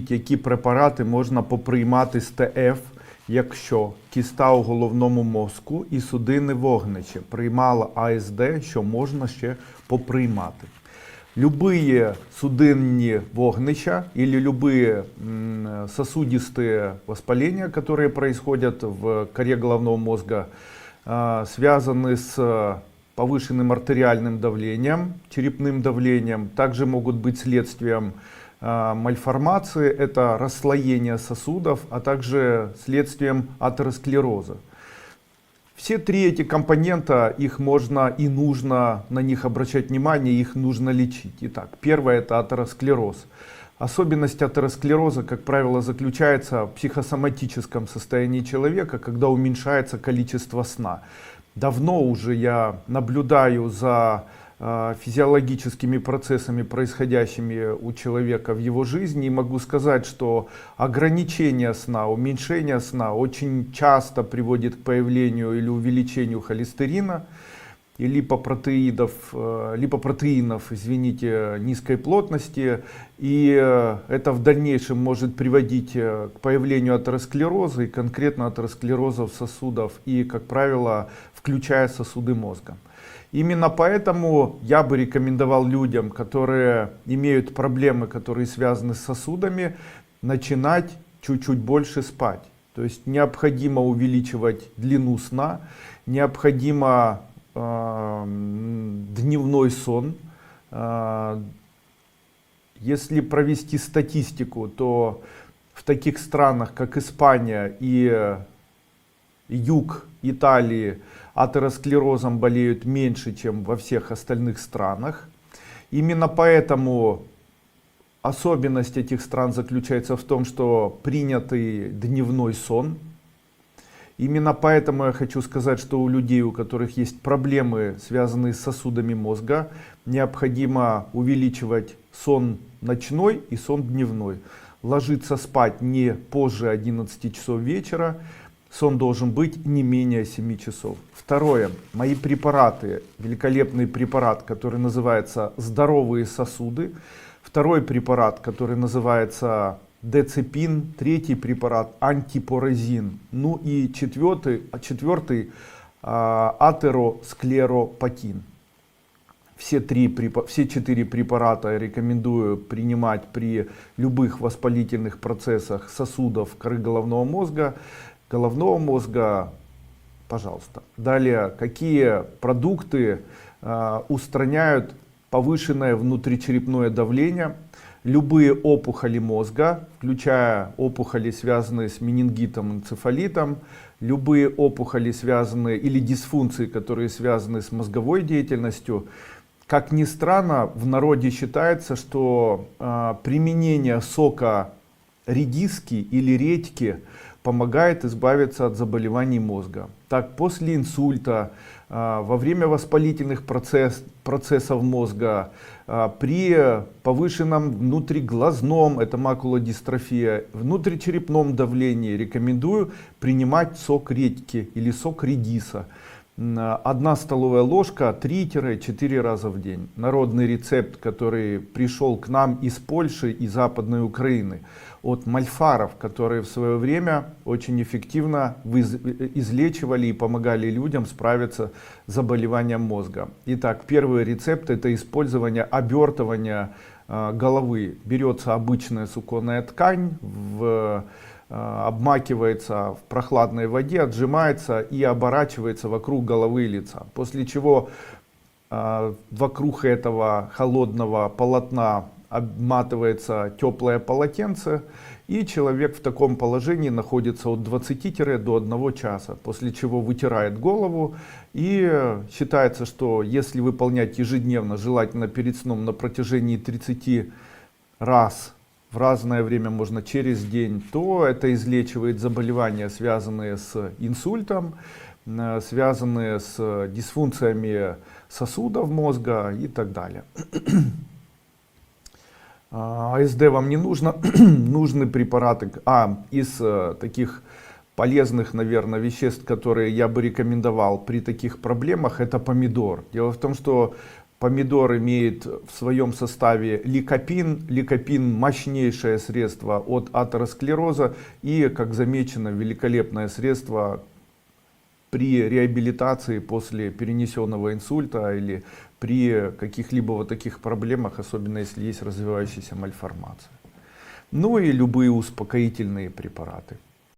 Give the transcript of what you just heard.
Які препарати можна поприймати з ТФ, якщо кіста у головному мозку і судинне вогнище приймала АСД, що можна ще поприймати. Любые судинные вогнища или любые сосудистые воспаления, которые происходят в коре головного мозга, связаны с повышенным артериальным давлением, черепным давлением, также могут быть следствием мальформации, это расслоение сосудов, а также следствием атеросклероза. Все три эти компонента, их можно и нужно на них обращать внимание, их нужно лечить. Итак, первое это атеросклероз. Особенность атеросклероза, как правило, заключается в психосоматическом состоянии человека, когда уменьшается количество сна. Давно уже я наблюдаю за физиологическими процессами, происходящими у человека в его жизни, и могу сказать, что ограничение сна, уменьшение сна очень часто приводит к появлению или увеличению холестерина и липопротеинов, извините, низкой плотности, и это в дальнейшем может приводить к появлению атеросклероза, и конкретно атеросклерозов сосудов, и, как правило, включая сосуды мозга. Именно поэтому я бы рекомендовал людям, которые имеют проблемы, которые связаны с сосудами, начинать чуть-чуть больше спать. То есть необходимо увеличивать длину сна, необходимо дневной сон. Если провести статистику, то в таких странах, как Испания и юг Италии, атеросклерозом болеют меньше, чем во всех остальных странах. Именно поэтому особенность этих стран заключается в том, что принятый дневной сон. Именно поэтому я хочу сказать, что у людей, у которых есть проблемы, связанные с сосудами мозга, необходимо увеличивать сон ночной и сон дневной. Ложиться спать не позже 11 часов вечера. Сон должен быть не менее 7 часов. Второе. Мои препараты. Великолепный препарат, который называется «Здоровые сосуды». Второй препарат, который называется деципин. Третий препарат антипорозин. Ну и четвертый атеросклеропатин. Все четыре препарата я рекомендую принимать при любых воспалительных процессах сосудов коры головного мозга, пожалуйста. Далее, какие продукты устраняют повышенное внутричерепное давление, любые опухоли мозга, включая опухоли, связанные с менингитом, энцефалитом, любые опухоли, связанные или дисфункции, которые связаны с мозговой деятельностью. Как ни странно, в народе считается, что применение сока редиски или редьки помогает избавиться от заболеваний мозга. Так, после инсульта, во время воспалительных процессов мозга, при повышенном внутриглазном, это макулодистрофия, внутричерепном давлении рекомендую принимать сок редьки или сок редиса. 1 столовая ложка 3-4 раза в день. Народный рецепт, который пришел к нам из Польши и Западной Украины. От мальфаров, которые в свое время очень эффективно излечивали и помогали людям справиться с заболеванием мозга. Итак, первый рецепт — это использование обертывания головы. Берется обычная суконная ткань, обмакивается в прохладной воде, отжимается и оборачивается вокруг головы и лица. После чего вокруг этого холодного полотна обматывается теплое полотенце, и человек в таком положении находится от 20 до 1 часа, после чего вытирает голову, и считается, что если выполнять ежедневно, желательно перед сном на протяжении 30 раз в разное время, можно через день, то это излечивает заболевания, связанные с инсультом, связанные с дисфункциями сосудов мозга и так далее. АСД вам не нужно, нужны препараты. Из таких полезных, наверное, веществ, которые я бы рекомендовал при таких проблемах, это помидор. Дело в том, что Помидор имеет в своем составе ликопин. Ликопин — мощнейшее средство от атеросклероза и, как замечено, великолепное средство при реабилитации после перенесенного инсульта или при каких-либо вот таких проблемах, особенно если есть развивающаяся мальформация. Ну и любые успокоительные препараты.